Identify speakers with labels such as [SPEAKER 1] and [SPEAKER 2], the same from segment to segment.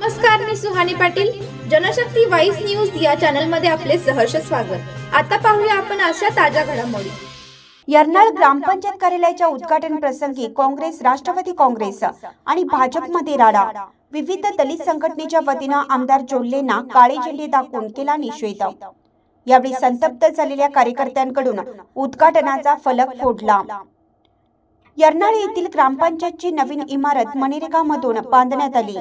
[SPEAKER 1] नमस्कार, मी Suhani Patil. Janshakti vice news या channel मध्ये आपले सहर्ष स्वागत. आता पाहूया आपण अशा ताज्या घडामोडी.
[SPEAKER 2] यर्नाळ ग्रामपंचायत कार्यालयाच्या उद्घाटन प्रसंगी काँग्रेस, राष्ट्रवादी काँग्रेस आणि भाजपमध्ये राडा. विविध दलित संघटनेच्या वतीने आमदार जोल्लेंना काळे झेंडे दाखवून केला निषेध. यावेळी संतप्त झालेल्या कार्यकर्त्यांकडून उद्घाटनाचा फलक फोडला. यर्नाळ येथील ग्रामपंचायतची नवीन इमारत मनरेगामधून बांधण्यात आली.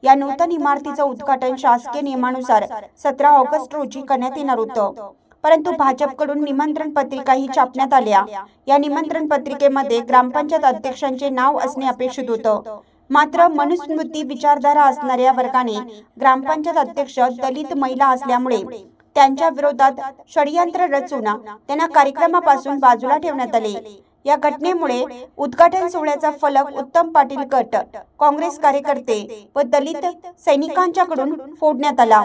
[SPEAKER 2] या नूतन इमारतीचं उद्घाटन शासकीय नियमानुसार 17 ऑगस्ट रोजी करण्यात येणार होतं, परंतु भाजपकडून निमंत्रण पत्रिकाही छापण्यात आल्या. या निमंत्रण पत्रिकेमध्ये ग्रामपंचायत अध्यक्षांचे नाव असणे अपेक्षित होतं, मात्र मनुस्मृती विचारधारा असणाऱ्या वर्गाने ग्रामपंचायत अध्यक्ष दलित महिला असल्यामुळे त्यांच्या विरोधात षडयंत्र रचून त्यांना कार्यक्रमापासून बाजूला ठेवण्यात आले. या घटनेमुळे उद्घाटन सोहळ्याचा फलक उत्तम पाटील गट, काँग्रेस कार्यकर्ते व दलित सैनिकांच्याकडून फोडण्यात आला.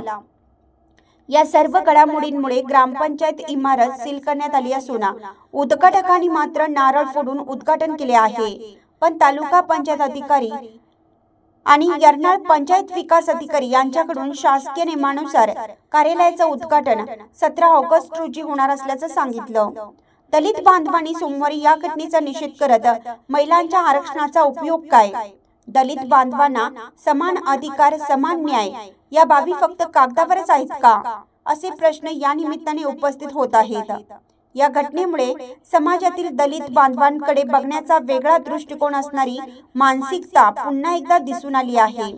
[SPEAKER 2] या सर्व घडामोडींमुळे ग्रामपंचायत इमारत सील करण्यात आली असून उद्घाटकांनी मात्र नारळ फोडून उद्घाटन केले आहे. पण तालुका पंचायत अधिकारी आणि यर्नाळ पंचायत विकास अधिकारी यांच्याकडून शासकीय नियमानुसार कार्यालयाचं उद्घाटन 17 ऑगस्ट रोजी होणार असल्याचं सांगितलं. दलित बांधवांनी सोमवारी या घटनेचा निषेध करत महिलांच्या आरक्षणाचा उपयोग काय, दलित बांधवांना समान अधिकार, समान न्याय या बाबी फक्त कागदावरच आहेत का, असे प्रश्न या निमित्ताने उपस्थित होत आहेत. या घटनेमुळे समाजातील दलित बांधवांकडे बघण्याचा वेगळा दृष्टिकोन असणारी मानसिकता पुन्हा एकदा दिसून आली आहे.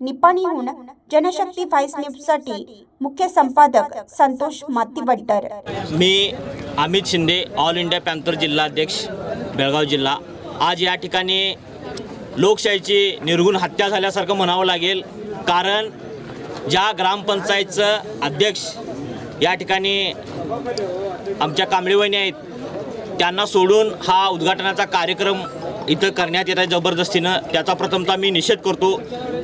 [SPEAKER 2] निपाणीहून जनशक्ती वाईस न्यूजसाठी मुख्य संपादक संतोष मातीवड्डर.
[SPEAKER 3] मी Amit Shinde, all India Panther जिल्हाध्यक्ष, बेळगाव जिल्हा. आज या ठिकाणी लोकशाहीची निर्गुण हत्या झाल्यासारखं म्हणावं लागेल, कारण ज्या ग्रामपंचायतचं अध्यक्ष या ठिकाणी आमच्या कांबळेवहिनी आहेत, त्यांना सोडून हा उद्घाटनाचा कार्यक्रम इथं करण्यात येत आहे जबरदस्तीनं. त्याचा प्रथमतः मी निषेध करतो.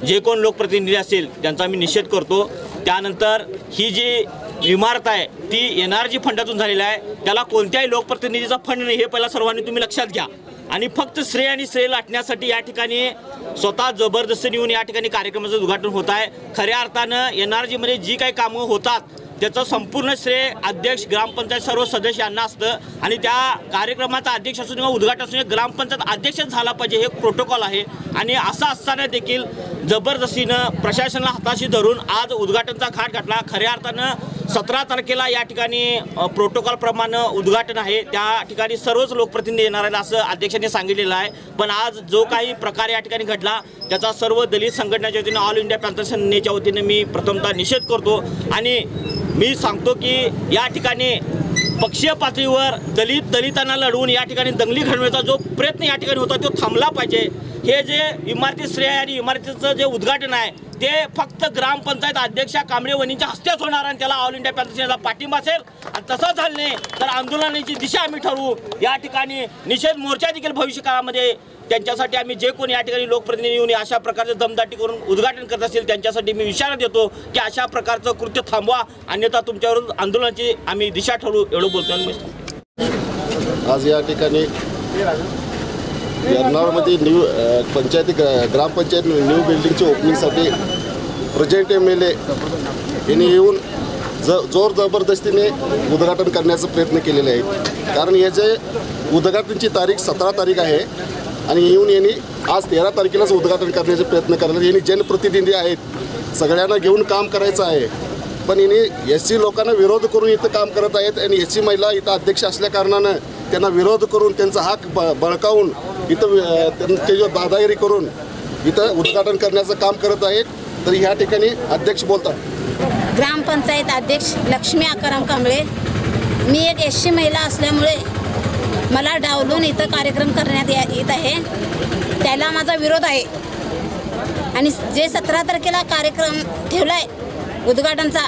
[SPEAKER 3] जे कोण लोकप्रतिनिधी असतील त्यांचा मी निषेध करतो. त्यानंतर ही जी इमारत आहे ती NRG फंडातून झालेली आहे, त्याला कोणत्याही लोकप्रतिनिधीचा फंड नाही, हे पहिला सर्वांनी तुम्ही लक्षात घ्या. आणि फक्त श्रेय आणि श्रेय लाटण्यासाठी या ठिकाणी स्वतः जबरदस्ती येऊन या ठिकाणी कार्यक्रमाचं उद्घाटन होत आहे. खऱ्या अर्थानं NRG मध्ये जी काही कामं होतात त्याचं संपूर्ण श्रेय अध्यक्ष, ग्रामपंचायत सर्व सदस्य यांना असतं. आणि त्या कार्यक्रमाचा अध्यक्ष असून किंवा उद्घाटन असून ग्रामपंचायत अध्यक्षच झाला पाहिजे, हे प्रोटोकॉल आहे. आणि असं असताना देखील जबरदस्तीनं प्रशासनाला हाताशी धरून आज उद्घाटनचा घाट घातला. खऱ्या अर्थानं 17 तारखेला या ठिकाणी प्रोटोकॉलप्रमाणे उद्घाटन आहे, त्या ठिकाणी सर्वच लोकप्रतिनिधी येणार आहेत असं अध्यक्षांनी सांगितलेलं आहे. पण आज जो काही प्रकार या ठिकाणी घडला त्याचा सर्व दलित संघटनेच्या वतीनं, ऑल इंडिया पॅन्थर सेनेच्या वतीनं मी प्रथमतः निषेध करतो. आणि मी सांगतो की या ठिकाणी पक्षीय पातळीवर दलितांना लढवून या ठिकाणी दंगली घडवण्याचा जो प्रयत्न या ठिकाणी होता तो थांबला पाहिजे. हे जे इमारती श्रेय आणि इमारतीचं जे उद्घाटन आहे ते फक्त ग्रामपंचायत अध्यक्षा कांबळेवहिनीच्या हस्तेच होणार आणि त्याला ऑल इंडिया पॅन्थर सेनेचा पाठिंबा असेल. आणि तसं झालं नाही तर आंदोलनाची दिशा आम्ही ठरवू. या ठिकाणी निषेध मोर्चा देखील भविष्य काळामध्ये त्यांच्यासाठी आम्ही जे कोणी या ठिकाणी लोकप्रतिनिधी येऊन अशा प्रकारचे दमदाटी करून उद्घाटन करत असतील त्यांच्यासाठी मी इशारा देतो की अशा प्रकारचं कृत्य थांबवा, अन्यथा तुमच्यावर आंदोलनाची आम्ही दिशा ठरवू, एवढं बोलतो.
[SPEAKER 4] आज या ठिकाणी यर्नाळमध्ये न्यू पंचायती ग्रामपंचायत न्यू बिल्डिंगच्या ओपनिंगसाठी प्रेझेंट MLA यांनी येऊन जोर जबरदस्तीने उद्घाटन करण्याचा प्रयत्न केलेले आहे. कारण याचे उद्घाटनाची तारीख 17 तारीख आहे आणि येऊन यांनी आज 13 तारखेलाच उद्घाटन करण्याचे प्रयत्न करणार. यांनी जनप्रतिनिधी आहेत, सगळ्यांना घेऊन काम करायचं आहे, पण यांनी SC लोकांना विरोध करून इथं काम करत आहेत. आणि SC महिला इथं अध्यक्ष असल्या कारणानं त्यांना विरोध करून त्यांचा हक बळकावून इथं त्याची दादागिरी करून इथं उद्घाटन करण्याचं काम करत आहेत. तर ह्या ठिकाणी अध्यक्ष बोलतात.
[SPEAKER 5] ग्रामपंचायत अध्यक्ष लक्ष्मी आकाराम कांबळे. मी एक SC महिला असल्यामुळे मला डावलून इथं कार्यक्रम करण्यात येत आहे, त्याला माझा विरोध आहे. आणि जे 17 तारखेला कार्यक्रम ठेवला आहे उद्घाटनचा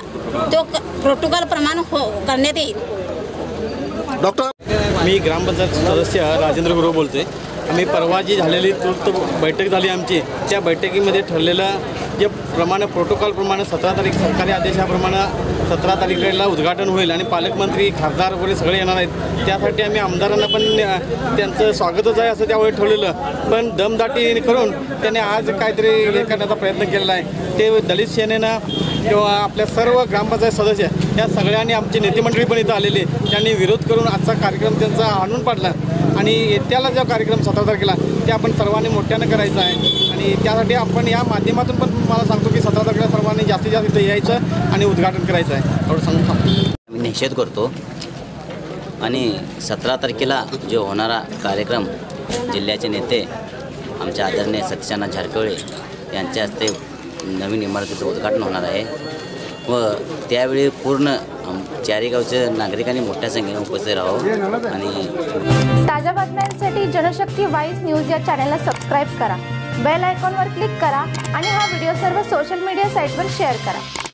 [SPEAKER 5] तो प्रोटोकॉल प्रमाणे करण्यात येईल.
[SPEAKER 4] डॉक्टर,
[SPEAKER 6] मी ग्रामपंचायत सदस्य राजेंद्र गुरु बोलते. आम्ही परवा जी झालेली तूर्त बैठक झाली आमची, त्या बैठकीमध्ये ठरलेलं जे प्रमाणे प्रोटोकॉलप्रमाणे 17 तारीख सरकारी आदेशाप्रमाणे 17 तारखेला उद्घाटन होईल आणि पालकमंत्री खासदार वगैरे सगळे येणार आहेत. त्यासाठी आम्ही आमदारांना पण त्यांचं स्वागतच आहे असं त्यावेळी ठेवलेलं, पण दमदाटी करून त्याने आज काहीतरी हे करण्याचा प्रयत्न केलेला आहे. ते दलित सेनेनं किंवा आपल्या सर्व ग्रामपंचायत सदस्य या सगळ्यांनी आमची नेतेमंडळी पण इथं आलेली, त्यांनी विरोध करून आजचा कार्यक्रम त्यांचा आणून पाडला आणि येत्याला जो कार्यक्रम 17 तारखेला ते आपण सर्वांनी मोठ्यानं करायचं आहे. आणि त्यासाठी आपण या माध्यमातून पण मला सांगतो की 17 तारखेला सर्वांनी जास्तीत जास्त इथं यायचं आणि उद्घाटन करायचं आहे. एवढं सांगून सांगतो.
[SPEAKER 7] मी निषेध करतो आणि 17 तारखेला जो होणारा कार्यक्रम जिल्ह्याचे नेते आमच्या आदरणीय सत्यनारायण झारकिहोळी यांच्या हस्ते नवीन इमारतीचं उद्घाटन होणार आहे व त्यावेळी पूर्ण चारी गावच्या नागरिकांनी मोठ्या संख्येने उपस्थित राहावं. आणि
[SPEAKER 1] ताज्या बातम्यांसाठी जनशक्ती वाईस न्यूज या चॅनलला सबस्क्राईब करा, बेल आयकॉनवर क्लिक करा आणि हा व्हिडिओ सर्व सोशल मीडिया साईटवर शेअर करा.